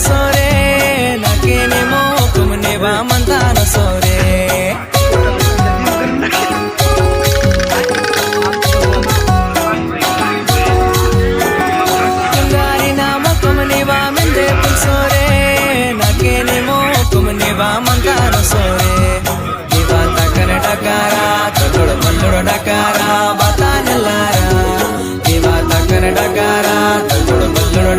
ಪುಲ್ಸೋರೆ ನಾಕೇನೇಮೋ ಕುಮ್ನೆ ಬಾ ಮಂತಾನ ಸೋರೆ ಗಾರಿ ನಾಮ ಕುಮ್ನೆ ಬಾ ಮೆಂದೆ ಪುಲ್ಸೋರೆ ನಾಕೇನೇಮೋ ಕುಮ್ನೆ ಬಾ ಮಂತಾನ ಸೋರೆ ದಿವಾ ತಕನ ಡಕಾರ ತಗೊಳು ಮಲ್ಲುಡು ಡಕಾರ ಬಾತಾನೆಲ್ಲಾರ ದಿವಾ ತಕನ ಡಕಾರ ತಗೊಳು ಮಲ್ಲುಡು